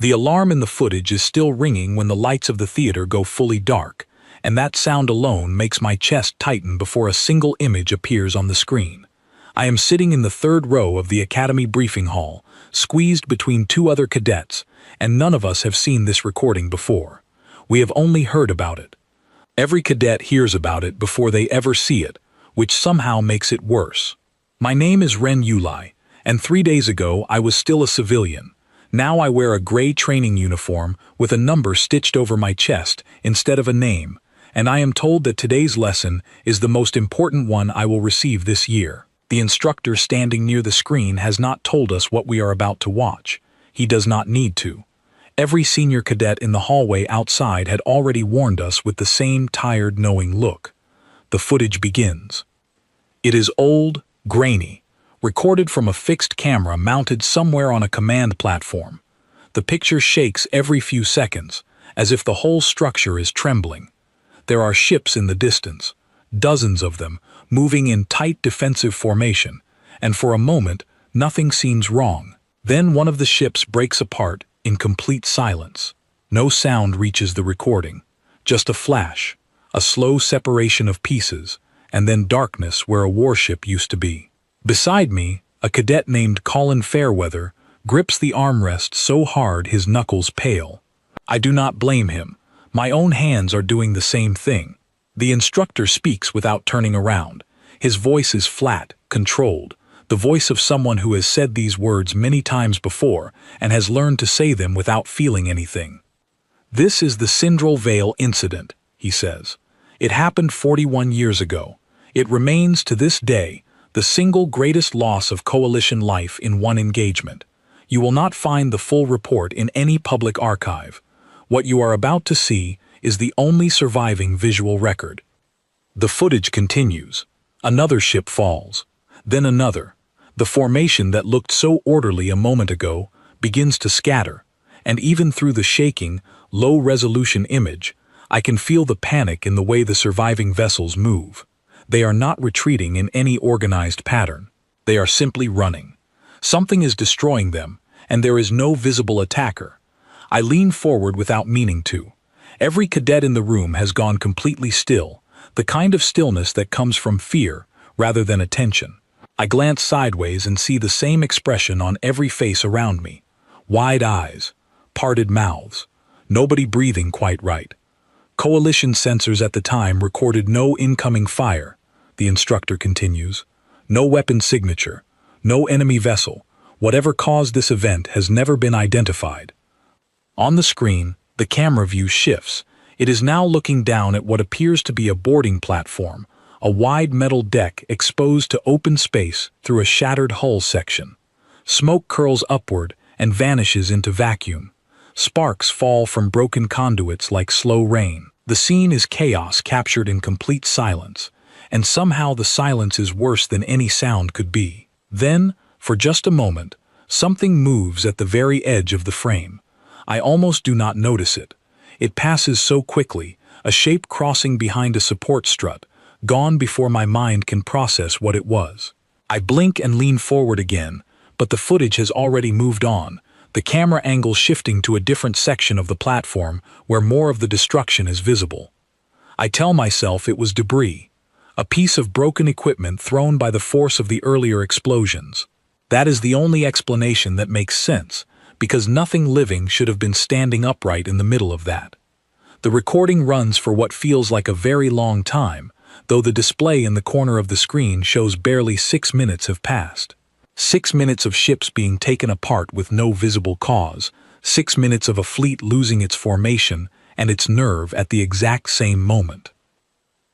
The alarm in the footage is still ringing when the lights of the theater go fully dark, and that sound alone makes my chest tighten before a single image appears on the screen. I am sitting in the third row of the Academy briefing hall, squeezed between two other cadets, and none of us have seen this recording before. We have only heard about it. Every cadet hears about it before they ever see it, which somehow makes it worse. My name is Ren Yulai, and 3 days ago I was still a civilian. Now I wear a gray training uniform with a number stitched over my chest instead of a name, and I am told that today's lesson is the most important one I will receive this year. The instructor standing near the screen has not told us what we are about to watch. He does not need to. Every senior cadet in the hallway outside had already warned us with the same tired, knowing look. The footage begins. It is old, grainy, recorded from a fixed camera mounted somewhere on a command platform. The picture shakes every few seconds, as if the whole structure is trembling. There are ships in the distance, dozens of them, moving in tight defensive formation, and for a moment, nothing seems wrong. Then one of the ships breaks apart in complete silence. No sound reaches the recording, just a flash, a slow separation of pieces, and then darkness where a warship used to be. Beside me, a cadet named Colin Fairweather grips the armrest so hard his knuckles pale. I do not blame him. My own hands are doing the same thing. The instructor speaks without turning around. His voice is flat, controlled, the voice of someone who has said these words many times before and has learned to say them without feeling anything. "This is the Sindral Vale incident," he says. "It happened 41 years ago. It remains to this day the single greatest loss of coalition life in one engagement. You will not find the full report in any public archive. What you are about to see is the only surviving visual record." The footage continues. Another ship falls. Then another. The formation that looked so orderly a moment ago begins to scatter, and even through the shaking, low-resolution image, I can feel the panic in the way the surviving vessels move. They are not retreating in any organized pattern. They are simply running. Something is destroying them, and there is no visible attacker. I lean forward without meaning to. Every cadet in the room has gone completely still, the kind of stillness that comes from fear rather than attention. I glance sideways and see the same expression on every face around me. Wide eyes, parted mouths, nobody breathing quite right. Coalition sensors at the time recorded no incoming fire, the instructor continues. No weapon signature, no enemy vessel. Whatever caused this event has never been identified. On the screen, the camera view shifts. It is now looking down at what appears to be a boarding platform, a wide metal deck exposed to open space through a shattered hull section. Smoke curls upward and vanishes into vacuum. Sparks fall from broken conduits like slow rain. The scene is chaos captured in complete silence, and somehow the silence is worse than any sound could be. Then, for just a moment, something moves at the very edge of the frame. I almost do not notice it. It passes so quickly, a shape crossing behind a support strut, gone before my mind can process what it was. I blink and lean forward again, but the footage has already moved on, the camera angle shifting to a different section of the platform where more of the destruction is visible. I tell myself it was debris, a piece of broken equipment thrown by the force of the earlier explosions. That is the only explanation that makes sense, because nothing living should have been standing upright in the middle of that. The recording runs for what feels like a very long time, though the display in the corner of the screen shows barely 6 minutes have passed. 6 minutes of ships being taken apart with no visible cause, 6 minutes of a fleet losing its formation and its nerve at the exact same moment.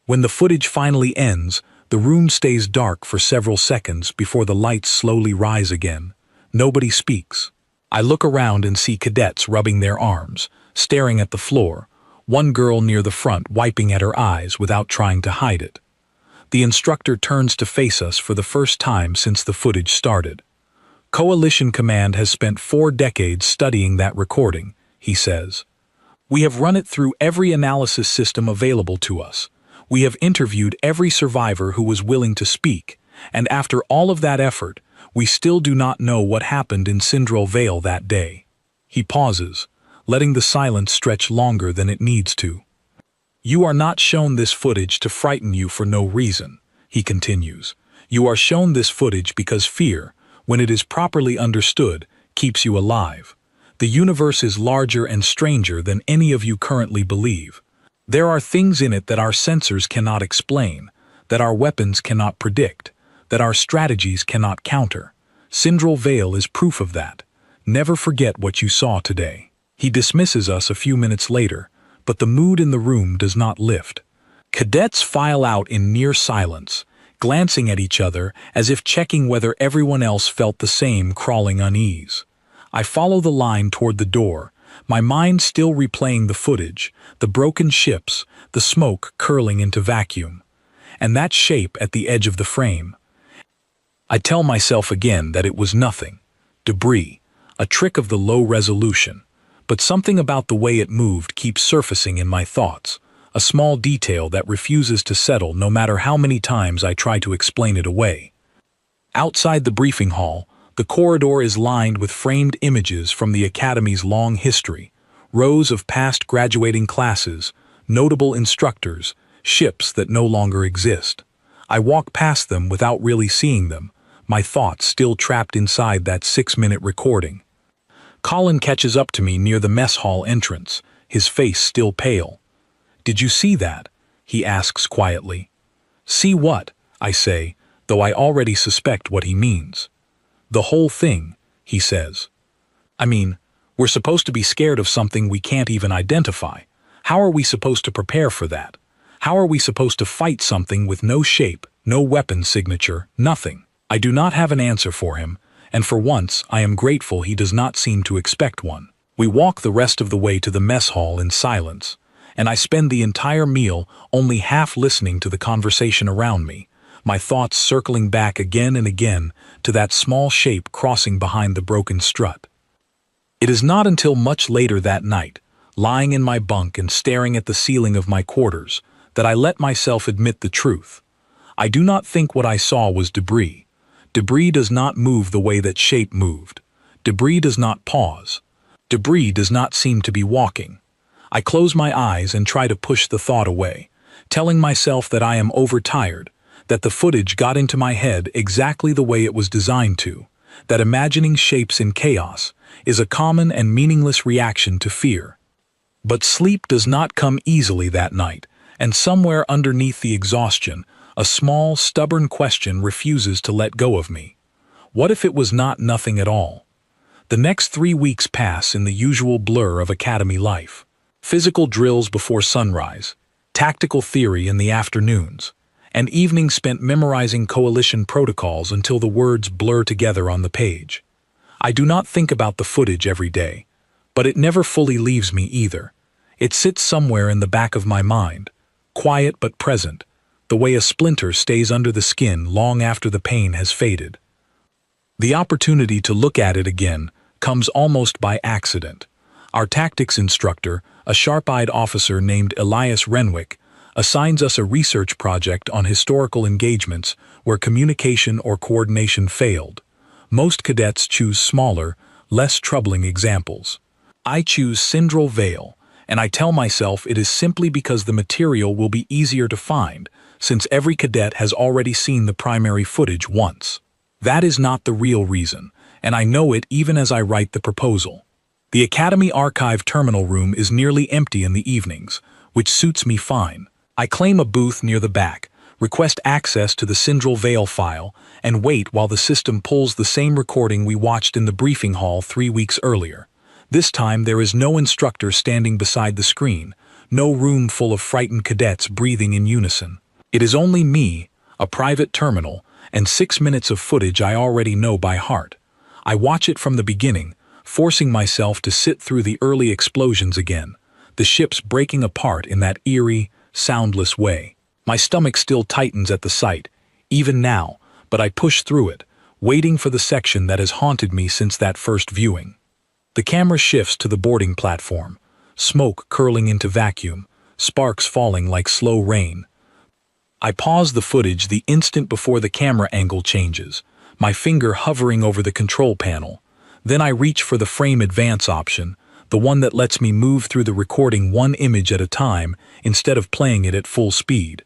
When the footage finally ends, the room stays dark for several seconds before the lights slowly rise again. Nobody speaks. I look around and see cadets rubbing their arms, staring at the floor, one girl near the front wiping at her eyes without trying to hide it. The instructor turns to face us for the first time since the footage started. Coalition Command has spent 4 decades studying that recording, he says. We have run it through every analysis system available to us. We have interviewed every survivor who was willing to speak, and after all of that effort, we still do not know what happened in Sindral Vale that day. He pauses, letting the silence stretch longer than it needs to. You are not shown this footage to frighten you for no reason, he continues. You are shown this footage because fear, when it is properly understood, keeps you alive. The universe is larger and stranger than any of you currently believe. There are things in it that our sensors cannot explain, that our weapons cannot predict, that our strategies cannot counter. Sindral Vale is proof of that. Never forget what you saw today. He dismisses us a few minutes later, but the mood in the room does not lift. Cadets file out in near silence, glancing at each other as if checking whether everyone else felt the same crawling unease. I follow the line toward the door, my mind still replaying the footage, the broken ships, the smoke curling into vacuum, and that shape at the edge of the frame. I tell myself again that it was nothing. Debris, a trick of the low resolution. But something about the way it moved keeps surfacing in my thoughts, a small detail that refuses to settle no matter how many times I try to explain it away. Outside the briefing hall, the corridor is lined with framed images from the Academy's long history, rows of past graduating classes, notable instructors, ships that no longer exist. I walk past them without really seeing them, my thoughts still trapped inside that 6-minute recording. Colin catches up to me near the mess hall entrance, his face still pale. "Did you see that?" he asks quietly. "See what?" I say, though I already suspect what he means. "The whole thing," he says. "I mean, we're supposed to be scared of something we can't even identify. How are we supposed to prepare for that? How are we supposed to fight something with no shape, no weapon signature, nothing?" I do not have an answer for him, and for once I am grateful he does not seem to expect one. We walk the rest of the way to the mess hall in silence, and I spend the entire meal only half listening to the conversation around me, my thoughts circling back again and again to that small shape crossing behind the broken strut. It is not until much later that night, lying in my bunk and staring at the ceiling of my quarters, that I let myself admit the truth. I do not think what I saw was debris. Debris does not move the way that shape moved. Debris does not pause. Debris does not seem to be walking. I close my eyes and try to push the thought away, telling myself that I am overtired, that the footage got into my head exactly the way it was designed to, that imagining shapes in chaos is a common and meaningless reaction to fear. But sleep does not come easily that night, and somewhere underneath the exhaustion, a small, stubborn question refuses to let go of me. What if it was not nothing at all? The next 3 weeks pass in the usual blur of academy life. Physical drills before sunrise, tactical theory in the afternoons, and evenings spent memorizing coalition protocols until the words blur together on the page. I do not think about the footage every day, but it never fully leaves me either. It sits somewhere in the back of my mind, quiet but present, the way a splinter stays under the skin long after the pain has faded. The opportunity to look at it again comes almost by accident. Our tactics instructor, a sharp-eyed officer named Elias Renwick, assigns us a research project on historical engagements where communication or coordination failed. Most cadets choose smaller, less troubling examples. I choose Sindral Vale, and I tell myself it is simply because the material will be easier to find, since every cadet has already seen the primary footage once. That is not the real reason, and I know it even as I write the proposal. The Academy Archive terminal room is nearly empty in the evenings, which suits me fine. I claim a booth near the back, request access to the Sindral Vale file, and wait while the system pulls the same recording we watched in the briefing hall 3 weeks earlier. This time there is no instructor standing beside the screen, no room full of frightened cadets breathing in unison. It is only me, a private terminal, and 6 minutes of footage I already know by heart. I watch it from the beginning, forcing myself to sit through the early explosions again, the ships breaking apart in that eerie, soundless way. My stomach still tightens at the sight, even now, but I push through it, waiting for the section that has haunted me since that first viewing. The camera shifts to the boarding platform, smoke curling into vacuum, sparks falling like slow rain. I pause the footage the instant before the camera angle changes, my finger hovering over the control panel. Then I reach for the frame advance option, the one that lets me move through the recording one image at a time instead of playing it at full speed.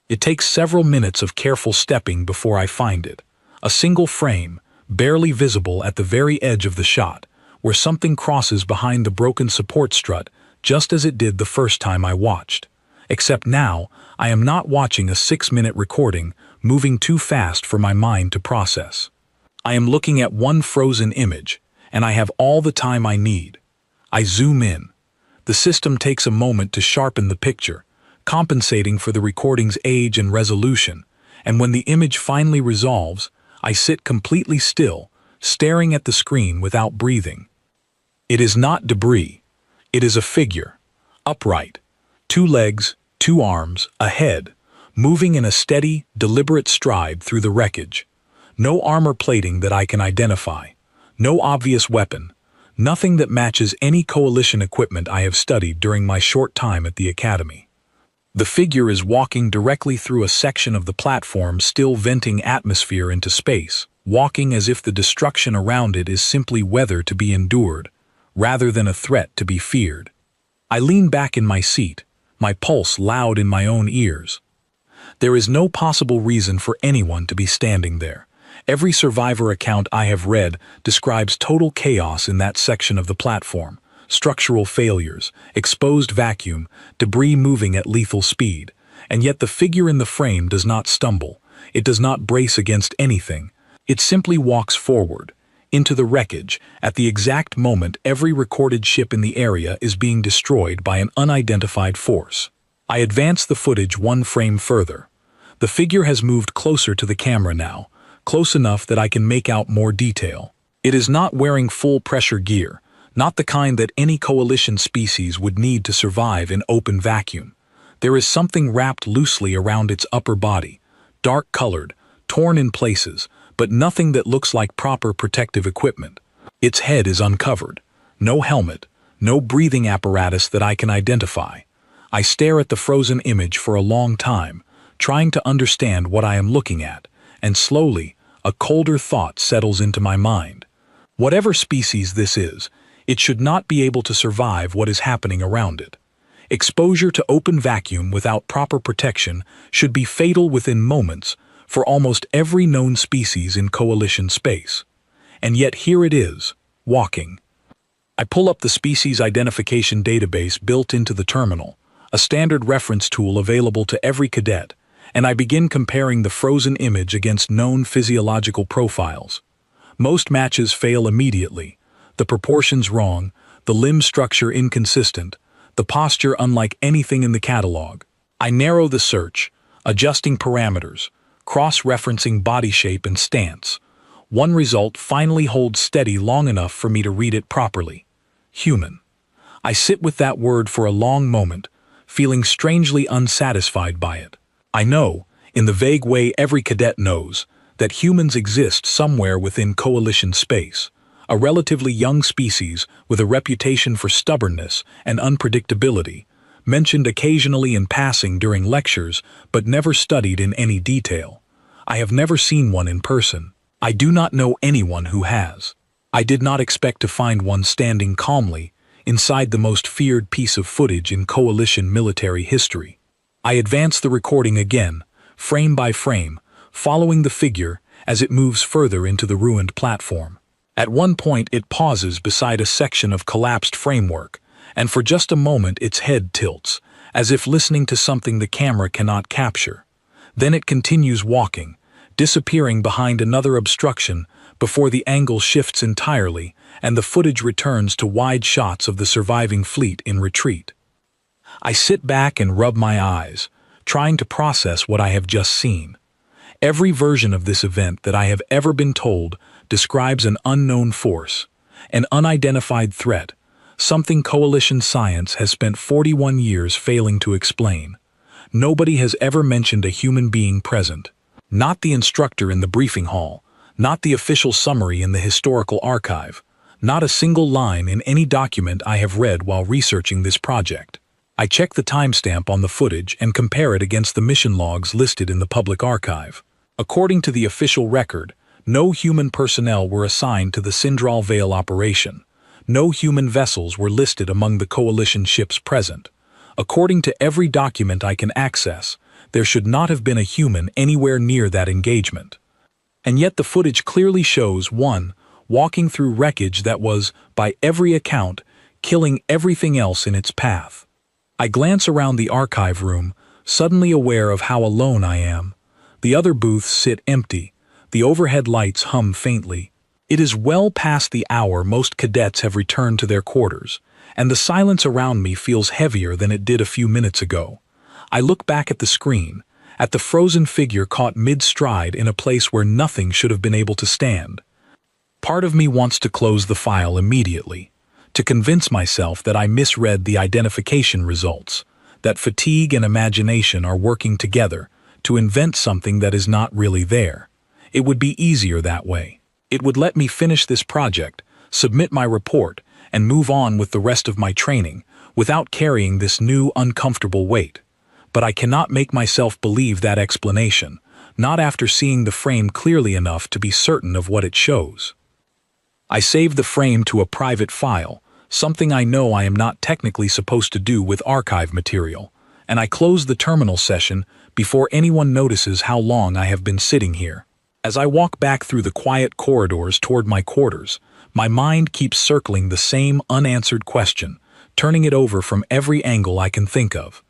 It takes several minutes of careful stepping before I find it. A single frame, barely visible at the very edge of the shot, where something crosses behind the broken support strut just as it did the first time I watched. Except now, I am not watching a 6-minute recording moving too fast for my mind to process. I am looking at one frozen image, and I have all the time I need. I zoom in. The system takes a moment to sharpen the picture, compensating for the recording's age and resolution, and when the image finally resolves, I sit completely still, staring at the screen without breathing. It is not debris. It is a figure, upright, 2 legs, 2 arms, a head, moving in a steady, deliberate stride through the wreckage. No armor plating that I can identify, no obvious weapon, nothing that matches any coalition equipment I have studied during my short time at the academy. The figure is walking directly through a section of the platform still venting atmosphere into space, walking as if the destruction around it is simply weather to be endured, rather than a threat to be feared. I lean back in my seat, my pulse loud in my own ears. There is no possible reason for anyone to be standing there. Every survivor account I have read describes total chaos in that section of the platform. Structural failures, exposed vacuum, debris moving at lethal speed. And yet the figure in the frame does not stumble. It does not brace against anything. It simply walks forward, into the wreckage, at the exact moment every recorded ship in the area is being destroyed by an unidentified force. I advance the footage one frame further. The figure has moved closer to the camera now, close enough that I can make out more detail. It is not wearing full pressure gear, not the kind that any coalition species would need to survive in open vacuum. There is something wrapped loosely around its upper body, dark-colored, torn in places, but nothing that looks like proper protective equipment. Its head is uncovered. No helmet, no breathing apparatus that I can identify. I stare at the frozen image for a long time, trying to understand what I am looking at, and slowly, a colder thought settles into my mind. Whatever species this is, it should not be able to survive what is happening around it. Exposure to open vacuum without proper protection should be fatal within moments for almost every known species in coalition space. And yet here it is, walking. I pull up the species identification database built into the terminal, a standard reference tool available to every cadet, and I begin comparing the frozen image against known physiological profiles. Most matches fail immediately, the proportions wrong, the limb structure inconsistent, the posture unlike anything in the catalog. I narrow the search, adjusting parameters, cross-referencing body shape and stance. One result finally holds steady long enough for me to read it properly. Human. I sit with that word for a long moment, feeling strangely unsatisfied by it. I know, in the vague way every cadet knows, that humans exist somewhere within coalition space, a relatively young species with a reputation for stubbornness and unpredictability, mentioned occasionally in passing during lectures but never studied in any detail. I have never seen one in person. I do not know anyone who has. I did not expect to find one standing calmly inside the most feared piece of footage in coalition military history. I advance the recording again, frame by frame, following the figure as it moves further into the ruined platform. At one point it pauses beside a section of collapsed framework, and for just a moment its head tilts, as if listening to something the camera cannot capture. Then it continues walking, disappearing behind another obstruction before the angle shifts entirely and the footage returns to wide shots of the surviving fleet in retreat. I sit back and rub my eyes, trying to process what I have just seen. Every version of this event that I have ever been told describes an unknown force, an unidentified threat, something coalition science has spent 41 years failing to explain. Nobody has ever mentioned a human being present. Not the instructor in the briefing hall, not the official summary in the historical archive, not a single line in any document I have read while researching this project. I check the timestamp on the footage and compare it against the mission logs listed in the public archive. According to the official record, No human personnel were assigned to the Sindral Vale operation. No human vessels were listed among the Coalition ships present. According to every document I can access, there should not have been a human anywhere near that engagement. And yet the footage clearly shows one walking through wreckage that was, by every account, killing everything else in its path. I glance around the archive room, suddenly aware of how alone I am. The other booths sit empty. The overhead lights hum faintly. It is well past the hour most cadets have returned to their quarters, and the silence around me feels heavier than it did a few minutes ago. I look back at the screen, at the frozen figure caught mid-stride in a place where nothing should have been able to stand. Part of me wants to close the file immediately, to convince myself that I misread the identification results, that fatigue and imagination are working together to invent something that is not really there. It would be easier that way. It would let me finish this project, submit my report, and move on with the rest of my training without carrying this new uncomfortable weight. But I cannot make myself believe that explanation, not after seeing the frame clearly enough to be certain of what it shows. I save the frame to a private file, something I know I am not technically supposed to do with archive material, and I close the terminal session before anyone notices how long I have been sitting here. As I walk back through the quiet corridors toward my quarters, my mind keeps circling the same unanswered question, turning it over from every angle I can think of.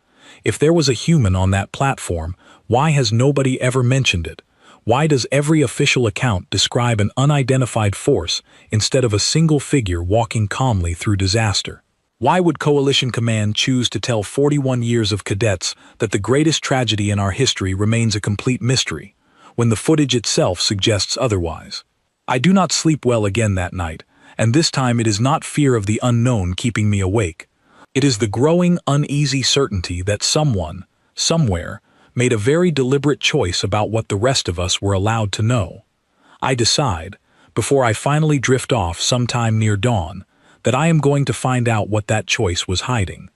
If there was a human on that platform, why has nobody ever mentioned it? Why does every official account describe an unidentified force instead of a single figure walking calmly through disaster? Why would Coalition Command choose to tell 41 years of cadets that the greatest tragedy in our history remains a complete mystery, when the footage itself suggests otherwise? I do not sleep well again that night, and this time it is not fear of the unknown keeping me awake. It is the growing, uneasy certainty that someone, somewhere, made a very deliberate choice about what the rest of us were allowed to know. I decide, before I finally drift off sometime near dawn, that I am going to find out what that choice was hiding.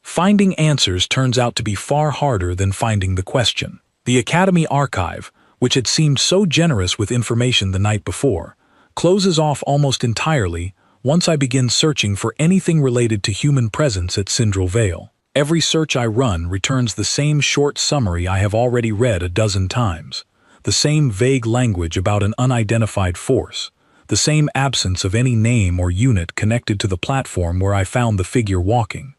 Finding answers turns out to be far harder than finding the question. The Academy archive, which had seemed so generous with information the night before, closes off almost entirely once I begin searching for anything related to human presence at Sindral Vale. Every search I run returns the same short summary I have already read a dozen times, the same vague language about an unidentified force, the same absence of any name or unit connected to the platform where I found the figure walking.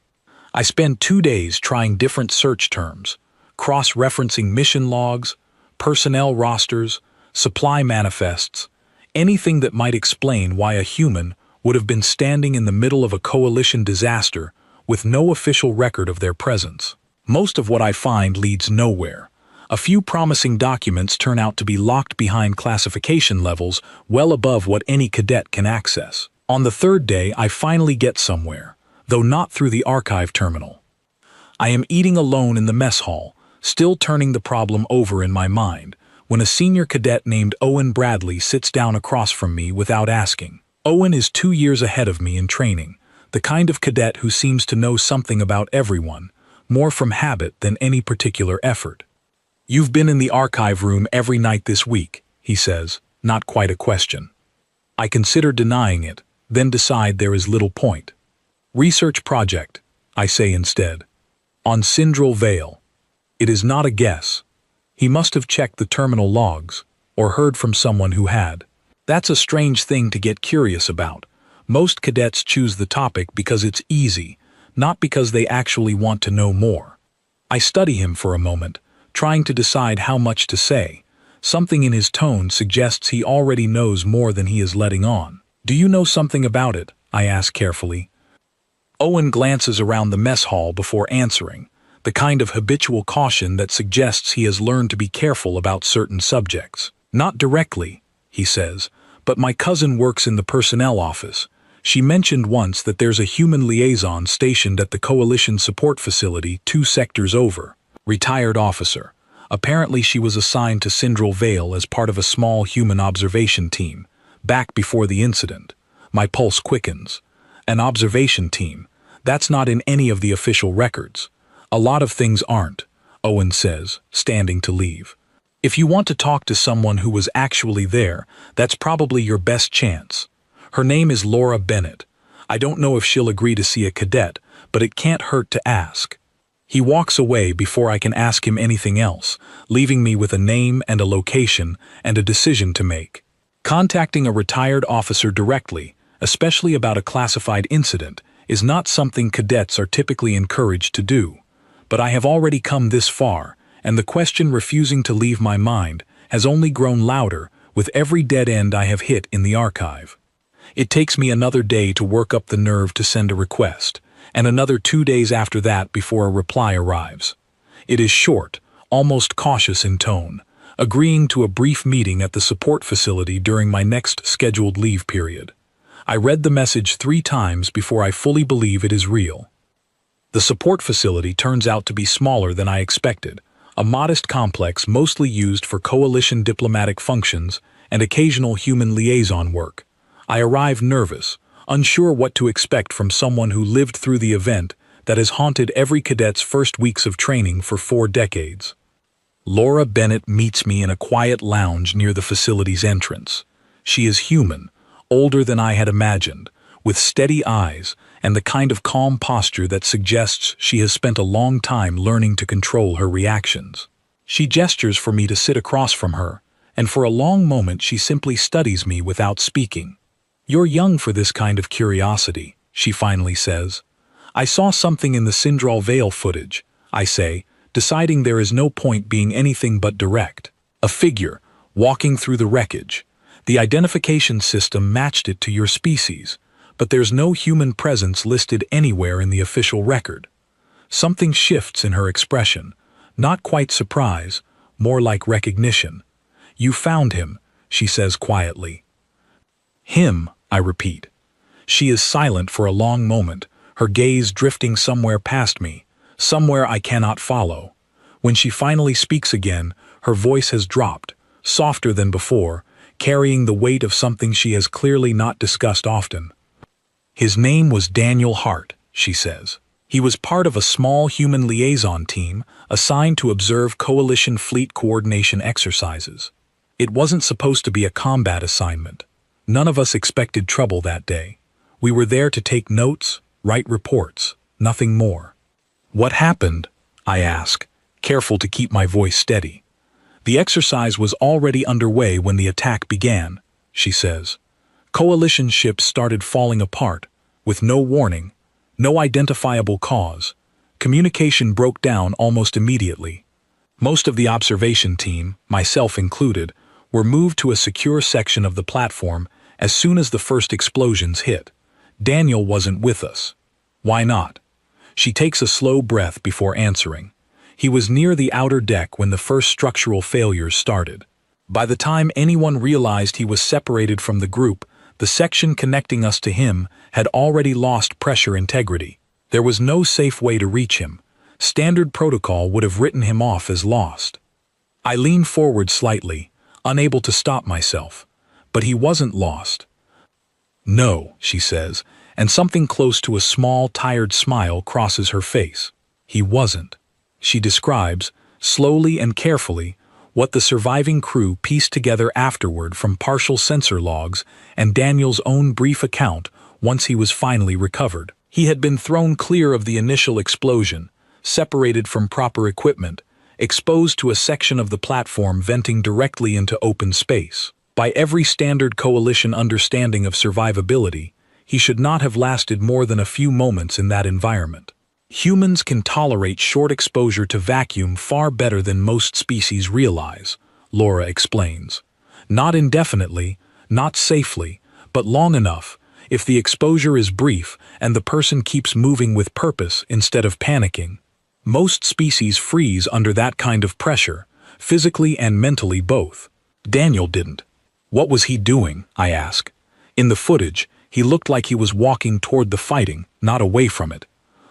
I spend 2 days trying different search terms, cross-referencing mission logs, personnel rosters, supply manifests, anything that might explain why a human would have been standing in the middle of a coalition disaster with no official record of their presence. Most of what I find leads nowhere. A few promising documents turn out to be locked behind classification levels well above what any cadet can access. On the 3rd day, I finally get somewhere, though not through the archive terminal. I am eating alone in the mess hall, still turning the problem over in my mind, when a senior cadet named Owen Bradley sits down across from me without asking. Owen is 2 years ahead of me in training, the kind of cadet who seems to know something about everyone, more from habit than any particular effort. "You've been in the archive room every night this week," he says, not quite a question. I consider denying it, then decide there is little point. "Research project," I say instead. "On Sindral Vale." It is not a guess. He must have checked the terminal logs, or heard from someone who had. That's a strange thing to get curious about. Most cadets choose the topic because it's easy, not because they actually want to know more. I study him for a moment, trying to decide how much to say. Something in his tone suggests he already knows more than he is letting on. "Do you know something about it?" I ask carefully. Owen glances around the mess hall before answering, the kind of habitual caution that suggests he has learned to be careful about certain subjects. "Not directly," he says, "but my cousin works in the personnel office. She mentioned once that there's a human liaison stationed at the Coalition support facility 2 sectors over. Retired officer. Apparently she was assigned to Sindral Vale as part of a small human observation team, back before the incident. My pulse quickens. An observation team. That's not in any of the official records. A lot of things aren't," Owen says, standing to leave. If you want to talk to someone who was actually there, that's probably your best chance. Her name is Laura Bennett. I don't know if she'll agree to see a cadet, but it can't hurt to ask. He walks away before I can ask him anything else, leaving me with a name and a location and a decision to make. Contacting a retired officer directly, especially about a classified incident, is not something cadets are typically encouraged to do. But I have already come this far, and the question refusing to leave my mind has only grown louder with every dead end I have hit in the archive. It takes me another day to work up the nerve to send a request, and another 2 days after that before a reply arrives. It is short, almost cautious in tone, agreeing to a brief meeting at the support facility during my next scheduled leave period. I read the message 3 times before I fully believe it is real. The support facility turns out to be smaller than I expected, a modest complex mostly used for coalition diplomatic functions and occasional human liaison work. I arrive nervous, unsure what to expect from someone who lived through the event that has haunted every cadet's first weeks of training for 4 decades. Laura Bennett meets me in a quiet lounge near the facility's entrance. She is human, older than I had imagined, with steady eyes and the kind of calm posture that suggests she has spent a long time learning to control her reactions. She gestures for me to sit across from her, and for a long moment she simply studies me without speaking. "You're young for this kind of curiosity," she finally says. "I saw something in the Syndral Vale footage," I say, deciding there is no point being anything but direct. "A figure, walking through the wreckage. The identification system matched it to your species, but there's no human presence listed anywhere in the official record." Something shifts in her expression, not quite surprise, more like recognition. "You found him," she says quietly. "Him," I repeat. She is silent for a long moment, her gaze drifting somewhere past me, somewhere I cannot follow. When she finally speaks again, her voice has dropped, softer than before, carrying the weight of something she has clearly not discussed often. "His name was Daniel Hart," she says. "He was part of a small human liaison team assigned to observe coalition fleet coordination exercises. It wasn't supposed to be a combat assignment. None of us expected trouble that day. We were there to take notes, write reports, nothing more." "What happened?" I ask, careful to keep my voice steady. "The exercise was already underway when the attack began," she says. "Coalition ships started falling apart, with no warning, no identifiable cause. Communication broke down almost immediately. Most of the observation team, myself included, were moved to a secure section of the platform as soon as the first explosions hit. Daniel wasn't with us. Why not?" She takes a slow breath before answering. "He was near the outer deck when the first structural failures started. By the time anyone realized he was separated from the group, the section connecting us to him had already lost pressure integrity. There was no safe way to reach him. Standard protocol would have written him off as lost." I lean forward slightly, unable to stop myself. "But he wasn't lost." "No," she says, and something close to a small, tired smile crosses her face. "He wasn't." She describes, slowly and carefully, what the surviving crew pieced together afterward from partial sensor logs and Daniel's own brief account once he was finally recovered. He had been thrown clear of the initial explosion, separated from proper equipment, exposed to a section of the platform venting directly into open space. By every standard coalition understanding of survivability, he should not have lasted more than a few moments in that environment. Humans can tolerate short exposure to vacuum far better than most species realize, Laura explains. Not indefinitely, not safely, but long enough, if the exposure is brief and the person keeps moving with purpose instead of panicking. Most species freeze under that kind of pressure, physically and mentally both. Daniel didn't. "What was he doing?" I ask. "In the footage, he looked like he was walking toward the fighting, not away from it."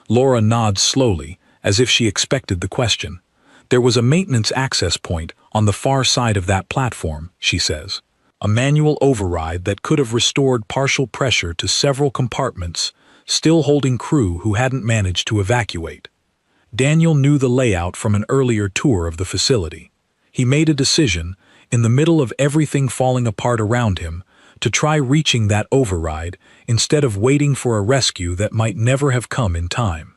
Laura nods slowly, as if she expected the question. "There was a maintenance access point on the far side of that platform," she says. "A manual override that could have restored partial pressure to several compartments, still holding crew who hadn't managed to evacuate. Daniel knew the layout from an earlier tour of the facility. He made a decision, in the middle of everything falling apart around him, to try reaching that override instead of waiting for a rescue that might never have come in time.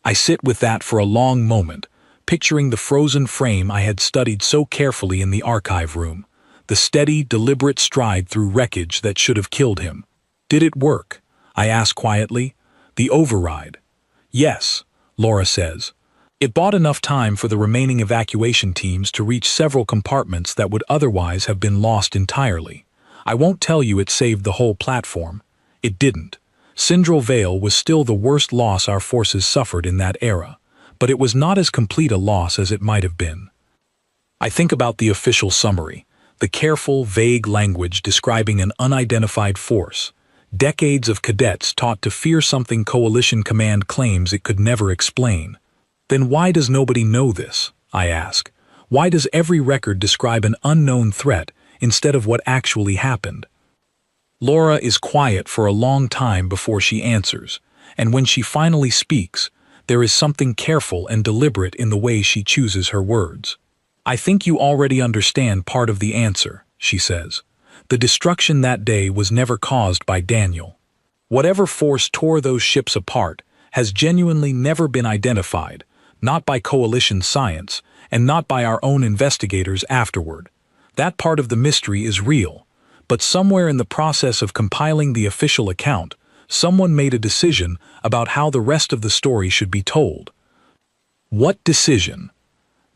I sit with that for a long moment, picturing the frozen frame I had studied so carefully in the archive room, the steady, deliberate stride through wreckage that should have killed him. Did it work? I ask quietly. The override. Yes, Laura says. It bought enough time for the remaining evacuation teams to reach several compartments that would otherwise have been lost entirely. I won't tell you it saved the whole platform. It didn't. Sindral Vale was still the worst loss our forces suffered in that era, but it was not as complete a loss as it might have been. I think about the official summary, the careful, vague language describing an unidentified force, decades of cadets taught to fear something Coalition Command claims it could never explain. Then why does nobody know this? I ask. Why does every record describe an unknown threat instead of what actually happened? Laura is quiet for a long time before she answers, and when she finally speaks, there is something careful and deliberate in the way she chooses her words. I think you already understand part of the answer, she says. The destruction that day was never caused by Daniel. Whatever force tore those ships apart has genuinely never been identified, not by coalition science, and not by our own investigators afterward. That part of the mystery is real, but somewhere in the process of compiling the official account, someone made a decision about how the rest of the story should be told. What decision?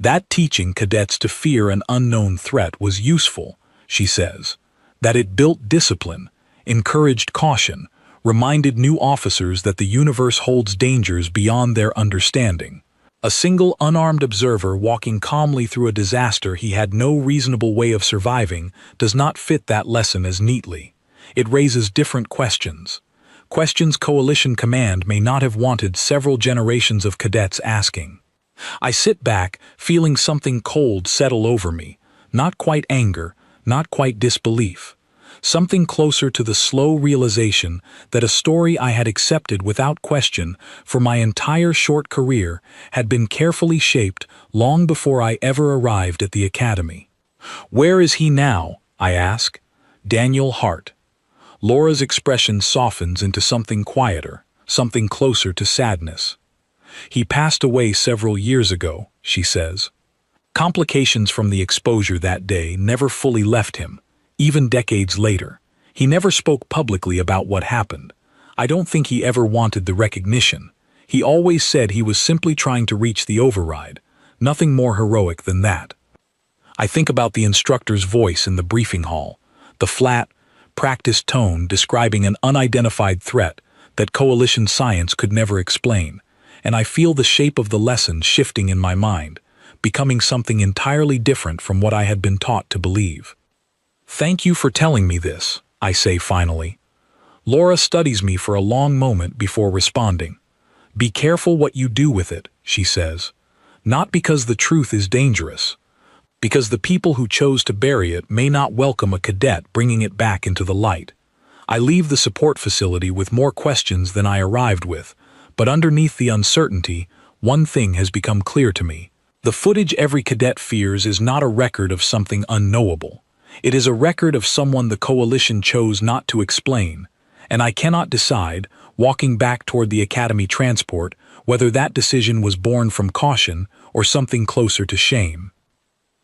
That teaching cadets to fear an unknown threat was useful, she says. That it built discipline, encouraged caution, reminded new officers that the universe holds dangers beyond their understanding. A single unarmed observer walking calmly through a disaster he had no reasonable way of surviving does not fit that lesson as neatly. It raises different questions. Questions Coalition Command may not have wanted several generations of cadets asking. I sit back, feeling something cold settle over me, not quite anger, not quite disbelief. Something closer to the slow realization that a story I had accepted without question for my entire short career had been carefully shaped long before I ever arrived at the academy. Where is he now? I ask. Daniel Hart. Laura's expression softens into something quieter, something closer to sadness. He passed away several years ago, she says. Complications from the exposure that day never fully left him. Even decades later, he never spoke publicly about what happened. I don't think he ever wanted the recognition. He always said he was simply trying to reach the override, nothing more heroic than that. I think about the instructor's voice in the briefing hall, the flat, practiced tone describing an unidentified threat that coalition science could never explain, and I feel the shape of the lesson shifting in my mind, becoming something entirely different from what I had been taught to believe. Thank you for telling me this, I say finally. Laura studies me for a long moment before responding. Be careful what you do with it, she says. Not because the truth is dangerous, because the people who chose to bury it may not welcome a cadet bringing it back into the light. I leave the support facility with more questions than I arrived with, but underneath the uncertainty, one thing has become clear to me. The footage every cadet fears is not a record of something unknowable. It is a record of someone the coalition chose not to explain, and I cannot decide, walking back toward the academy transport, whether that decision was born from caution or something closer to shame.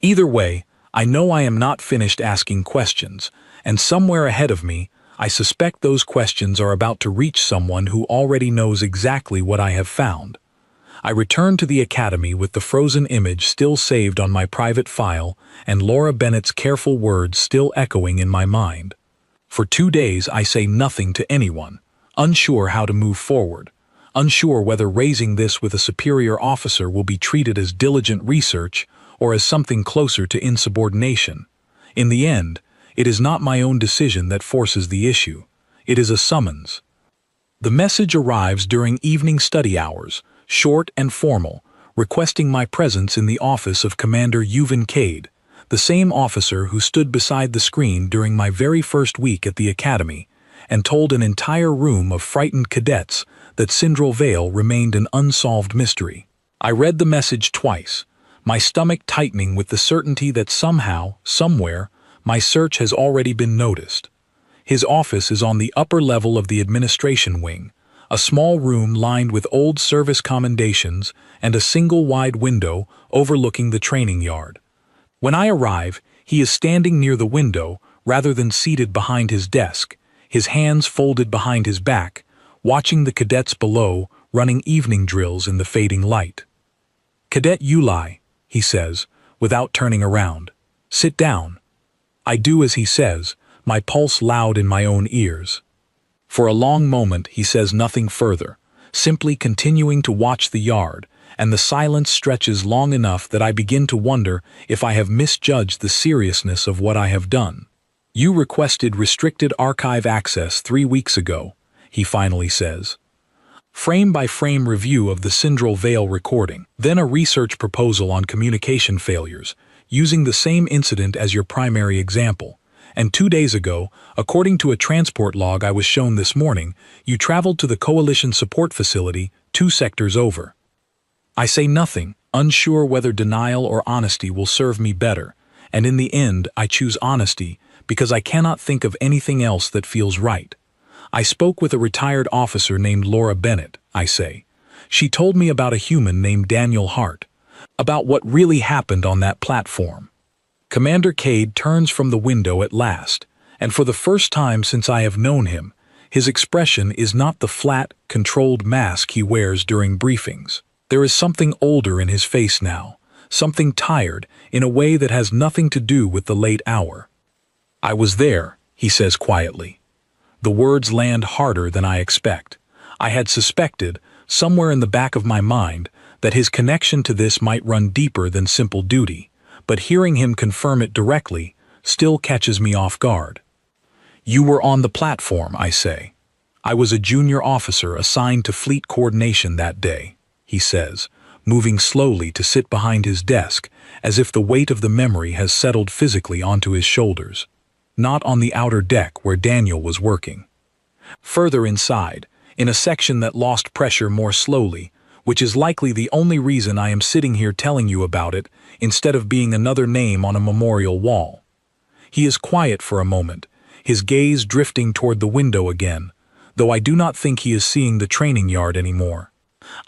Either way, I know I am not finished asking questions, and somewhere ahead of me, I suspect those questions are about to reach someone who already knows exactly what I have found. I return to the academy with the frozen image still saved on my private file and Laura Bennett's careful words still echoing in my mind. For 2 days I say nothing to anyone, unsure how to move forward, unsure whether raising this with a superior officer will be treated as diligent research or as something closer to insubordination. In the end, it is not my own decision that forces the issue. It is a summons. The message arrives during evening study hours, short and formal, requesting my presence in the office of Commander Euvan Cade, the same officer who stood beside the screen during my very first week at the academy, and told an entire room of frightened cadets that Sindral Vale remained an unsolved mystery. I read the message twice, my stomach tightening with the certainty that somehow, somewhere, my search has already been noticed. His office is on the upper level of the administration wing, a small room lined with old service commendations and a single wide window overlooking the training yard. When I arrive, he is standing near the window rather than seated behind his desk, his hands folded behind his back, watching the cadets below running evening drills in the fading light. "Cadet Uli," he says, without turning around. "Sit down." I do as he says, my pulse loud in my own ears. For a long moment he says nothing further, simply continuing to watch the yard, and the silence stretches long enough that I begin to wonder if I have misjudged the seriousness of what I have done. "You requested restricted archive access 3 weeks ago," he finally says. Frame-by-frame review of the Sindral Vale recording, then a research proposal on communication failures, using the same incident as your primary example. And 2 days ago, according to a transport log I was shown this morning, you traveled to the Coalition support facility 2 sectors over. I say nothing, unsure whether denial or honesty will serve me better, and in the end I choose honesty because I cannot think of anything else that feels right. "I spoke with a retired officer named Laura Bennett," I say. "She told me about a human named Daniel Hart, about what really happened on that platform." Commander Cade turns from the window at last, and for the first time since I have known him, his expression is not the flat, controlled mask he wears during briefings. There is something older in his face now, something tired in a way that has nothing to do with the late hour. "I was there," he says quietly. The words land harder than I expect. I had suspected, somewhere in the back of my mind, that his connection to this might run deeper than simple duty, but hearing him confirm it directly still catches me off guard. "You were on the platform," I say. "I was a junior officer assigned to fleet coordination that day," he says, moving slowly to sit behind his desk, as if the weight of the memory has settled physically onto his shoulders. Not on the outer deck where Daniel was working. Further inside, in a section that lost pressure more slowly, which is likely the only reason I am sitting here telling you about it, instead of being another name on a memorial wall. He is quiet for a moment, his gaze drifting toward the window again, though I do not think he is seeing the training yard anymore.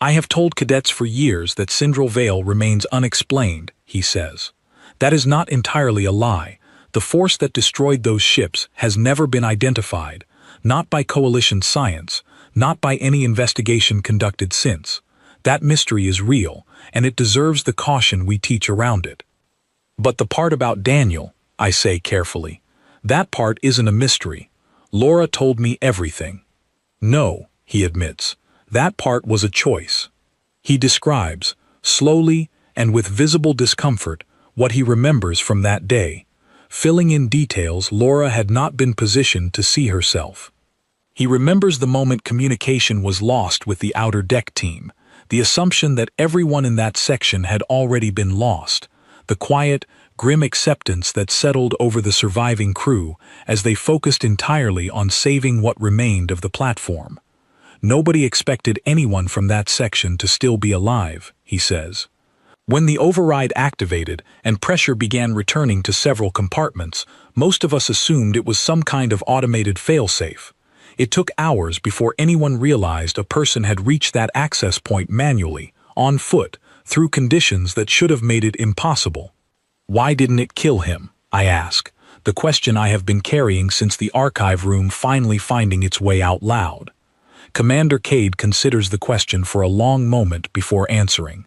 "I have told cadets for years that Sindral Vale remains unexplained," he says. "That is not entirely a lie. The force that destroyed those ships has never been identified, not by coalition science, not by any investigation conducted since. That mystery is real, and it deserves the caution we teach around it." "But the part about Daniel," I say carefully, "that part isn't a mystery. Laura told me everything." "No," he admits, "that part was a choice." He describes, slowly and with visible discomfort, what he remembers from that day, filling in details Laura had not been positioned to see herself. He remembers the moment communication was lost with the outer deck team, the assumption that everyone in that section had already been lost, the quiet, grim acceptance that settled over the surviving crew as they focused entirely on saving what remained of the platform. "Nobody expected anyone from that section to still be alive," he says. "When the override activated and pressure began returning to several compartments, most of us assumed it was some kind of automated failsafe. It took hours before anyone realized a person had reached that access point manually, on foot, through conditions that should have made it impossible." "Why didn't it kill him?" I ask, the question I have been carrying since the archive room finally finding its way out loud. Commander Cade considers the question for a long moment before answering.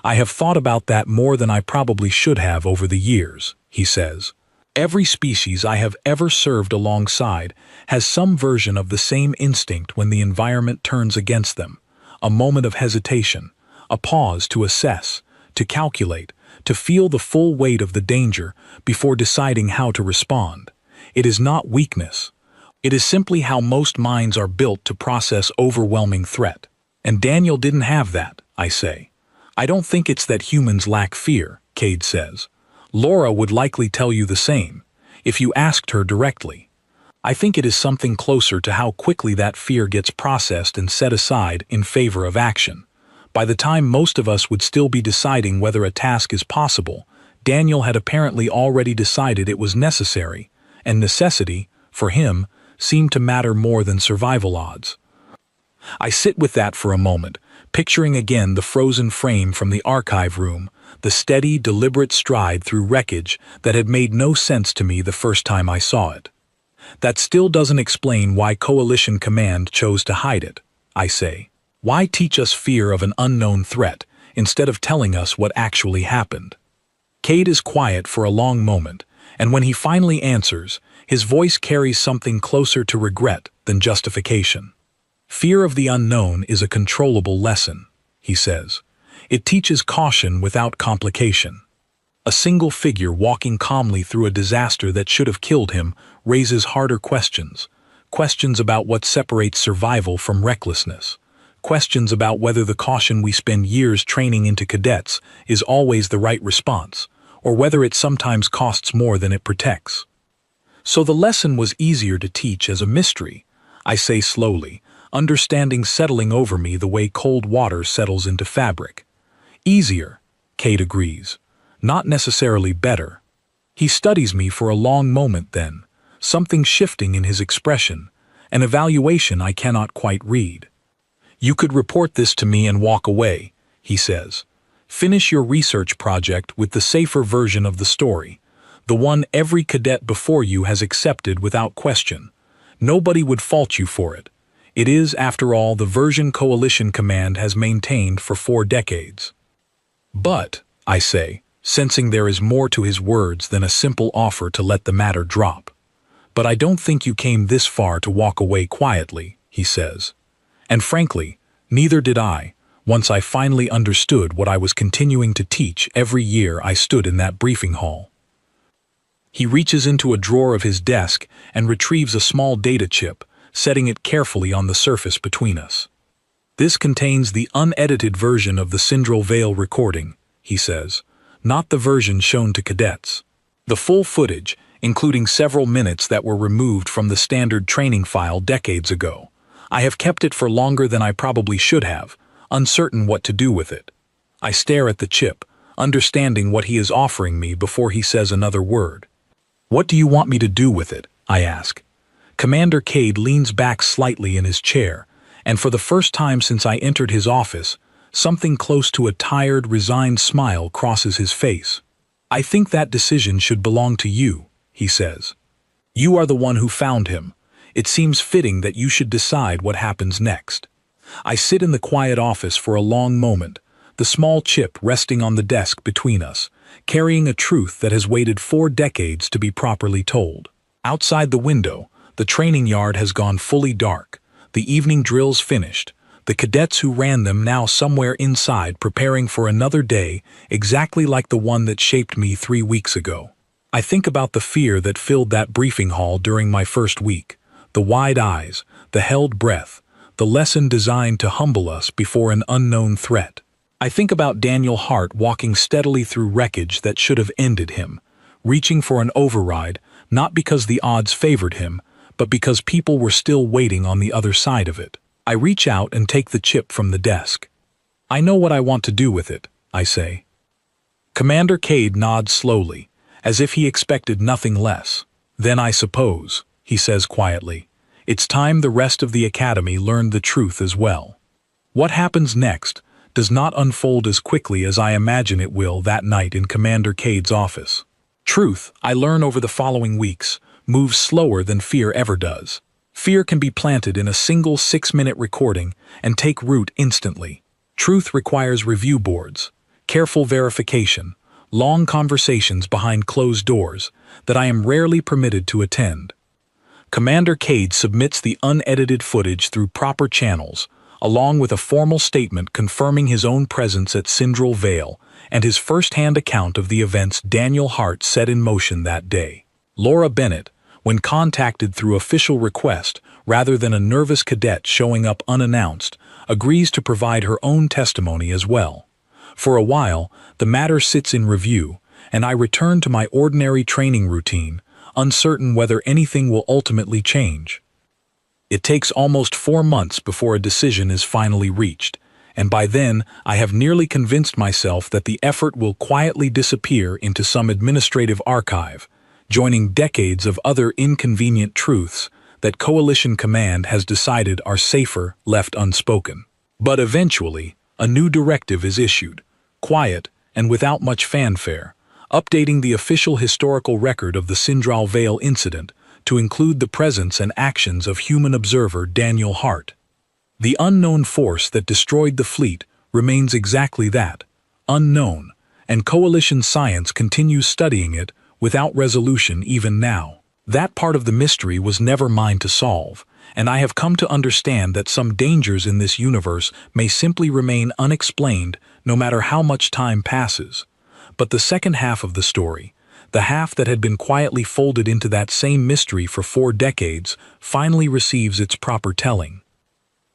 "I have thought about that more than I probably should have over the years," he says. "Every species I have ever served alongside has some version of the same instinct when the environment turns against them, a moment of hesitation, a pause to assess, to calculate, to feel the full weight of the danger before deciding how to respond. It is not weakness. It is simply how most minds are built to process overwhelming threat. And Daniel didn't have that," I say. "I don't think it's that humans lack fear," Cade says. "Laura would likely tell you the same, if you asked her directly. I think it is something closer to how quickly that fear gets processed and set aside in favor of action. By the time most of us would still be deciding whether a task is possible, Daniel had apparently already decided it was necessary, and necessity, for him, seemed to matter more than survival odds. I sit with that for a moment, picturing again the frozen frame from the archive room, the steady, deliberate stride through wreckage that had made no sense to me the first time I saw it. That still doesn't explain why Coalition Command chose to hide it, I say. Why teach us fear of an unknown threat instead of telling us what actually happened? Cade is quiet for a long moment, and when he finally answers, his voice carries something closer to regret than justification. Fear of the unknown is a controllable lesson, he says. It teaches caution without complication. A single figure walking calmly through a disaster that should have killed him raises harder questions. Questions about what separates survival from recklessness. Questions about whether the caution we spend years training into cadets is always the right response, or whether it sometimes costs more than it protects. So the lesson was easier to teach as a mystery, I say slowly, understanding settling over me the way cold water settles into fabric. Easier, Cade agrees. Not necessarily better. He studies me for a long moment then, something shifting in his expression, an evaluation I cannot quite read. You could report this to me and walk away, he says. Finish your research project with the safer version of the story, the one every cadet before you has accepted without question. Nobody would fault you for it. It is, after all, the version Coalition Command has maintained for 4 decades. But, I say, sensing there is more to his words than a simple offer to let the matter drop. But I don't think you came this far to walk away quietly, he says. And frankly, neither did I, once I finally understood what I was continuing to teach every year I stood in that briefing hall. He reaches into a drawer of his desk and retrieves a small data chip, setting it carefully on the surface between us. This contains the unedited version of the Sindral Vale recording, he says, not the version shown to cadets. The full footage, including several minutes that were removed from the standard training file decades ago. I have kept it for longer than I probably should have, uncertain what to do with it. I stare at the chip, understanding what he is offering me before he says another word. What do you want me to do with it? I ask. Commander Cade leans back slightly in his chair, and for the first time since I entered his office, something close to a tired, resigned smile crosses his face. I think that decision should belong to you, he says. You are the one who found him. It seems fitting that you should decide what happens next. I sit in the quiet office for a long moment, the small chip resting on the desk between us, carrying a truth that has waited 4 decades to be properly told. Outside the window, the training yard has gone fully dark, the evening drills finished, the cadets who ran them now somewhere inside preparing for another day exactly like the one that shaped me 3 weeks ago. I think about the fear that filled that briefing hall during my first week, the wide eyes, the held breath, the lesson designed to humble us before an unknown threat. I think about Daniel Hart walking steadily through wreckage that should have ended him, reaching for an override, not because the odds favored him, but because people were still waiting on the other side of it. I reach out and take the chip from the desk. I know what I want to do with it, I say. Commander Cade nods slowly, as if he expected nothing less. Then I suppose, he says quietly, it's time the rest of the academy learned the truth as well. What happens next does not unfold as quickly as I imagine it will that night in Commander Cade's office. Truth, I learn over the following weeks, moves slower than fear ever does. Fear can be planted in a single 6-minute recording and take root instantly. Truth requires review boards, careful verification, long conversations behind closed doors that I am rarely permitted to attend. Commander Cade submits the unedited footage through proper channels, along with a formal statement confirming his own presence at Sindral Vale and his first-hand account of the events Daniel Hart set in motion that day. Laura Bennett, when contacted through official request rather than a nervous cadet showing up unannounced, agrees to provide her own testimony as well. For a while, the matter sits in review, and I return to my ordinary training routine, uncertain whether anything will ultimately change. It takes almost 4 months before a decision is finally reached, and by then I have nearly convinced myself that the effort will quietly disappear into some administrative archive, joining decades of other inconvenient truths that Coalition Command has decided are safer left unspoken. But eventually, a new directive is issued, quiet and without much fanfare, updating the official historical record of the Sindral Vale incident to include the presence and actions of human observer Daniel Hart. The unknown force that destroyed the fleet remains exactly that, unknown, and Coalition science continues studying it without resolution even now. That part of the mystery was never mine to solve, and I have come to understand that some dangers in this universe may simply remain unexplained no matter how much time passes. But the second half of the story, the half that had been quietly folded into that same mystery for 4 decades, finally receives its proper telling.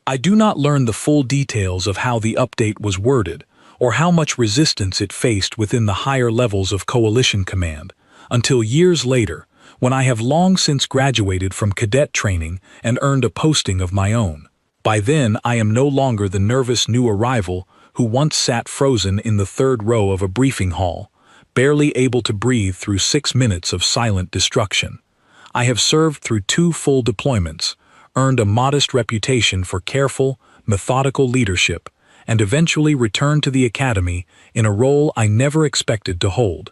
I do not learn the full details of how the update was worded, or how much resistance it faced within the higher levels of Coalition Command, until years later, when I have long since graduated from cadet training and earned a posting of my own. By then, I am no longer the nervous new arrival who once sat frozen in the 3rd row of a briefing hall, barely able to breathe through 6 minutes of silent destruction. I have served through 2 full deployments, earned a modest reputation for careful, methodical leadership, and eventually returned to the academy in a role I never expected to hold.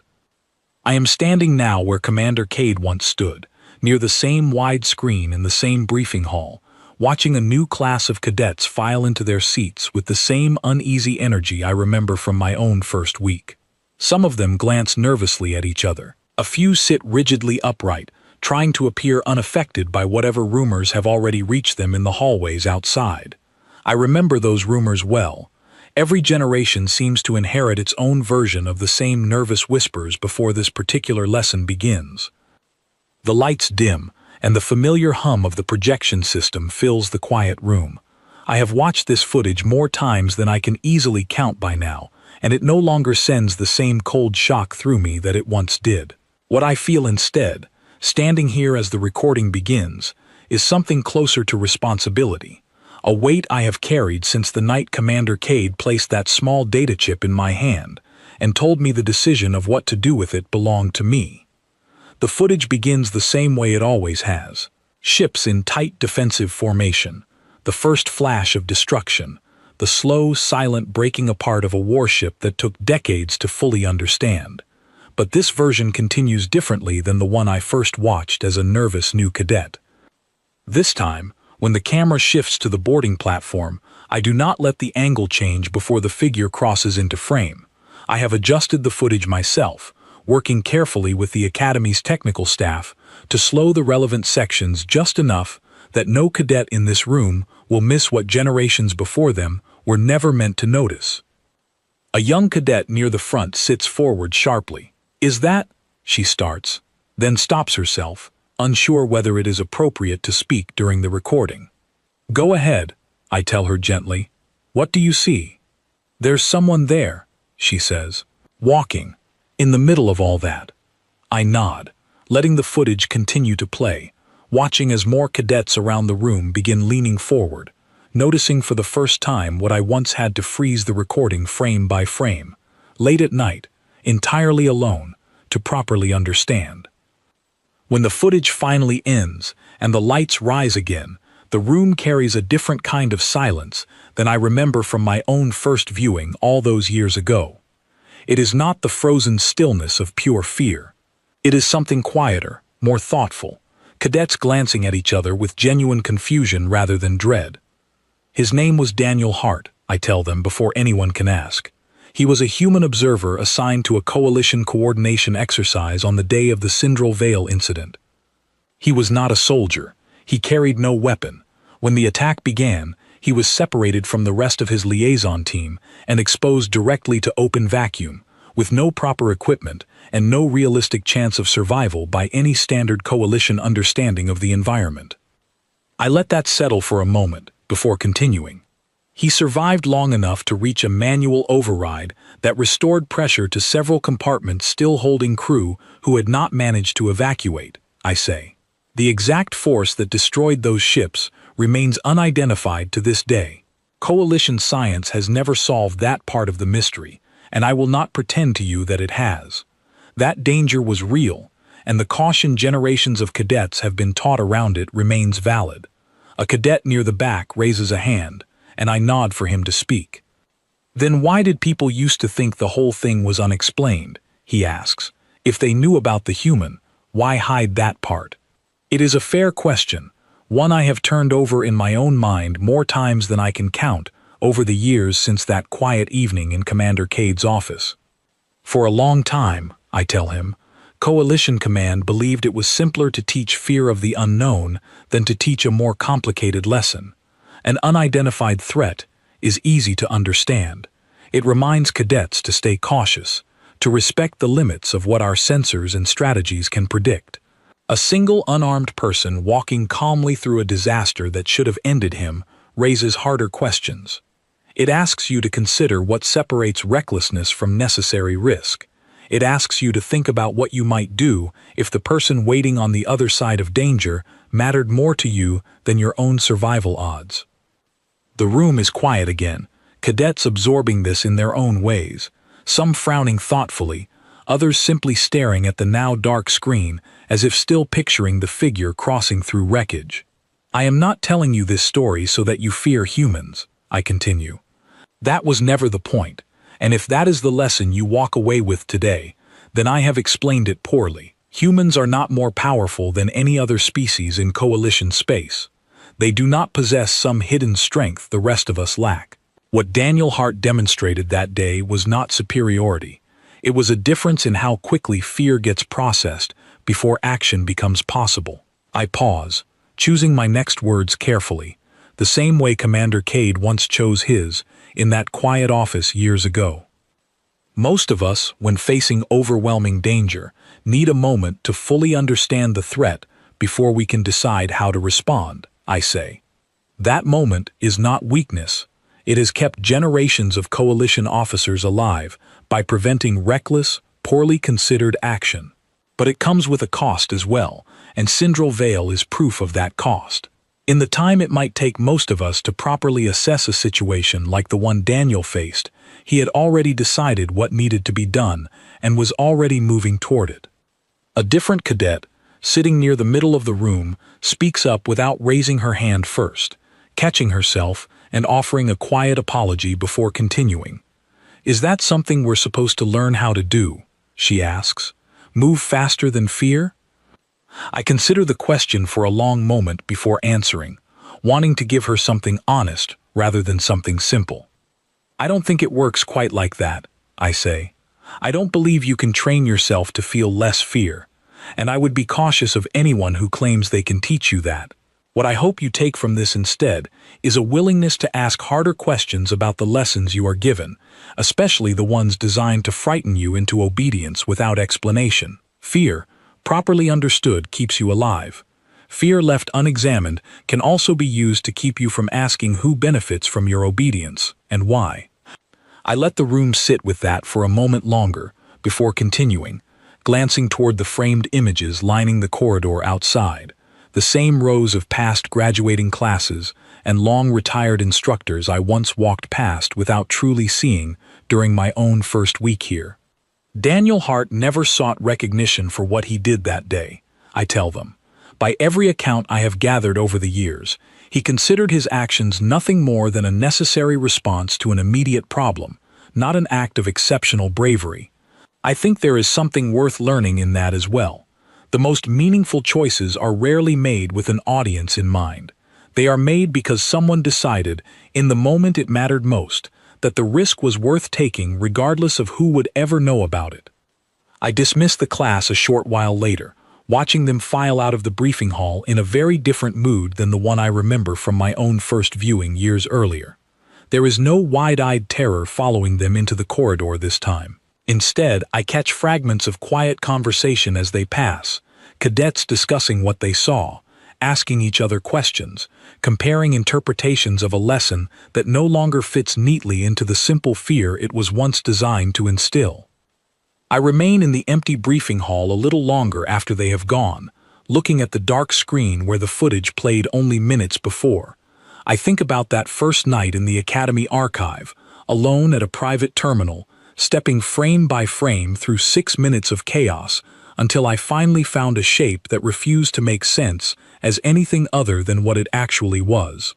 I am standing now where Commander Cade once stood, near the same wide screen in the same briefing hall, watching a new class of cadets file into their seats with the same uneasy energy I remember from my own first week. Some of them glance nervously at each other. A few sit rigidly upright, trying to appear unaffected by whatever rumors have already reached them in the hallways outside. I remember those rumors well. Every generation seems to inherit its own version of the same nervous whispers before this particular lesson begins. The lights dim, and the familiar hum of the projection system fills the quiet room. I have watched this footage more times than I can easily count by now, and it no longer sends the same cold shock through me that it once did. What I feel instead, standing here as the recording begins, is something closer to responsibility. A weight I have carried since the night Commander Cade placed that small data chip in my hand and told me the decision of what to do with it belonged to me. The footage begins the same way it always has. Ships in tight defensive formation, the first flash of destruction, the slow, silent breaking apart of a warship that took decades to fully understand. But this version continues differently than the one I first watched as a nervous new cadet. This time, when the camera shifts to the boarding platform, I do not let the angle change before the figure crosses into frame. I have adjusted the footage myself, working carefully with the Academy's technical staff to slow the relevant sections just enough that no cadet in this room will miss what generations before them were never meant to notice. A young cadet near the front sits forward sharply. "Is that?" she starts, then stops herself, unsure whether it is appropriate to speak during the recording. "Go ahead," I tell her gently. "What do you see?" "There's someone there," she says, "walking, in the middle of all that." I nod, letting the footage continue to play, watching as more cadets around the room begin leaning forward, noticing for the first time what I once had to freeze the recording frame by frame, late at night, entirely alone, to properly understand. When the footage finally ends and the lights rise again, the room carries a different kind of silence than I remember from my own first viewing all those years ago. It is not the frozen stillness of pure fear. It is something quieter, more thoughtful, cadets glancing at each other with genuine confusion rather than dread. His name was Daniel Hart, I tell them before anyone can ask. He was a human observer assigned to a coalition coordination exercise on the day of the Sindral Vale incident. He was not a soldier. He carried no weapon. When the attack began, he was separated from the rest of his liaison team and exposed directly to open vacuum, with no proper equipment and no realistic chance of survival by any standard coalition understanding of the environment. I let that settle for a moment before continuing. He survived long enough to reach a manual override that restored pressure to several compartments still holding crew who had not managed to evacuate, I say. The exact force that destroyed those ships remains unidentified to this day. Coalition science has never solved that part of the mystery, and I will not pretend to you that it has. That danger was real, and the caution generations of cadets have been taught around it remains valid. A cadet near the back raises a hand, and I nod for him to speak. Then why did people used to think the whole thing was unexplained, he asks. If they knew about the human, why hide that part? It is a fair question, one I have turned over in my own mind more times than I can count over the years since that quiet evening in Commander Cade's office. For a long time, I tell him, Coalition Command believed it was simpler to teach fear of the unknown than to teach a more complicated lesson. An unidentified threat is easy to understand. It reminds cadets to stay cautious, to respect the limits of what our sensors and strategies can predict. A single unarmed person walking calmly through a disaster that should have ended him raises harder questions. It asks you to consider what separates recklessness from necessary risk. It asks you to think about what you might do if the person waiting on the other side of danger mattered more to you than your own survival odds. The room is quiet again, cadets absorbing this in their own ways, some frowning thoughtfully, others simply staring at the now dark screen as if still picturing the figure crossing through wreckage. I am not telling you this story so that you fear humans, I continue. That was never the point, and if that is the lesson you walk away with today, then I have explained it poorly. Humans are not more powerful than any other species in coalition space. They do not possess some hidden strength the rest of us lack. What Daniel Hart demonstrated that day was not superiority. It was a difference in how quickly fear gets processed before action becomes possible. I pause, choosing my next words carefully, the same way Commander Cade once chose his, in that quiet office years ago. Most of us, when facing overwhelming danger, need a moment to fully understand the threat before we can decide how to respond, I say. That moment is not weakness. It has kept generations of coalition officers alive by preventing reckless, poorly considered action. But it comes with a cost as well, and Syndrome Vale is proof of that cost. In the time it might take most of us to properly assess a situation like the one Daniel faced, he had already decided what needed to be done and was already moving toward it. A different cadet, sitting near the middle of the room, speaks up without raising her hand first, catching herself and offering a quiet apology before continuing. "Is that something we're supposed to learn how to do?" she asks. "Move faster than fear?" I consider the question for a long moment before answering, wanting to give her something honest rather than something simple. "I don't think it works quite like that," I say. "I don't believe you can train yourself to feel less fear, and I would be cautious of anyone who claims they can teach you that. What I hope you take from this instead is a willingness to ask harder questions about the lessons you are given, especially the ones designed to frighten you into obedience without explanation. Fear, properly understood, keeps you alive. Fear left unexamined can also be used to keep you from asking who benefits from your obedience and why." I let the room sit with that for a moment longer before continuing, glancing toward the framed images lining the corridor outside, the same rows of past graduating classes and long-retired instructors I once walked past without truly seeing during my own first week here. Daniel Hart never sought recognition for what he did that day, I tell them. By every account I have gathered over the years, he considered his actions nothing more than a necessary response to an immediate problem, not an act of exceptional bravery. I think there is something worth learning in that as well. The most meaningful choices are rarely made with an audience in mind. They are made because someone decided, in the moment it mattered most, that the risk was worth taking regardless of who would ever know about it. I dismissed the class a short while later, watching them file out of the briefing hall in a very different mood than the one I remember from my own first viewing years earlier. There is no wide-eyed terror following them into the corridor this time. Instead, I catch fragments of quiet conversation as they pass, cadets discussing what they saw, asking each other questions, comparing interpretations of a lesson that no longer fits neatly into the simple fear it was once designed to instill. I remain in the empty briefing hall a little longer after they have gone, looking at the dark screen where the footage played only minutes before. I think about that first night in the Academy archive, alone at a private terminal, stepping frame by frame through 6 minutes of chaos until I finally found a shape that refused to make sense as anything other than what it actually was.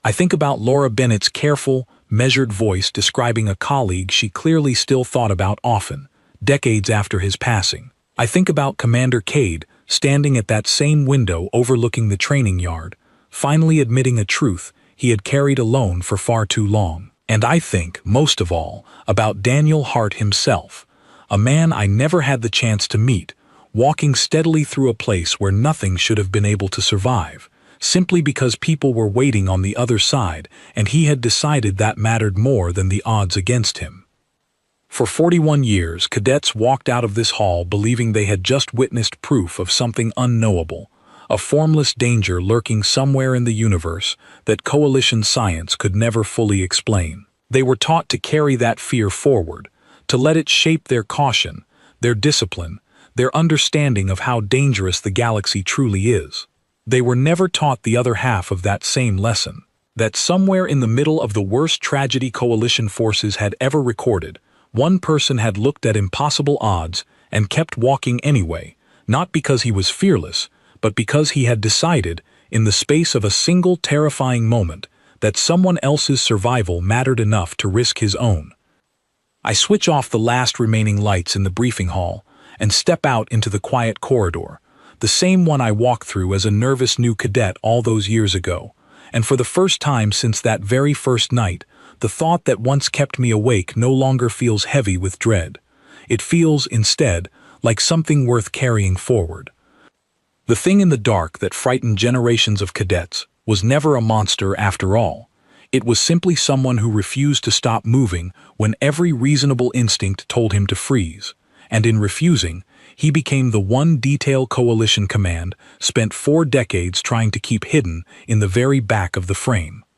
I think about Laura Bennett's careful, measured voice describing a colleague she clearly still thought about often, decades after his passing. I think about Commander Cade standing at that same window overlooking the training yard, finally admitting a truth he had carried alone for far too long. And I think, most of all, about Daniel Hart himself, a man I never had the chance to meet, walking steadily through a place where nothing should have been able to survive, simply because people were waiting on the other side and he had decided that mattered more than the odds against him. For 41 years, cadets walked out of this hall believing they had just witnessed proof of something unknowable, a formless danger lurking somewhere in the universe that coalition science could never fully explain. They were taught to carry that fear forward, to let it shape their caution, their discipline, their understanding of how dangerous the galaxy truly is. They were never taught the other half of that same lesson, that somewhere in the middle of the worst tragedy coalition forces had ever recorded, one person had looked at impossible odds and kept walking anyway, not because he was fearless, but because he had decided, in the space of a single terrifying moment, that someone else's survival mattered enough to risk his own. I switch off the last remaining lights in the briefing hall and step out into the quiet corridor, the same one I walked through as a nervous new cadet all those years ago, and for the first time since that very first night, the thought that once kept me awake no longer feels heavy with dread. It feels, instead, like something worth carrying forward. The thing in the dark that frightened generations of cadets was never a monster after all. It was simply someone who refused to stop moving when every reasonable instinct told him to freeze, and in refusing, he became the one detail coalition command spent 4 decades trying to keep hidden in the very back of the frame.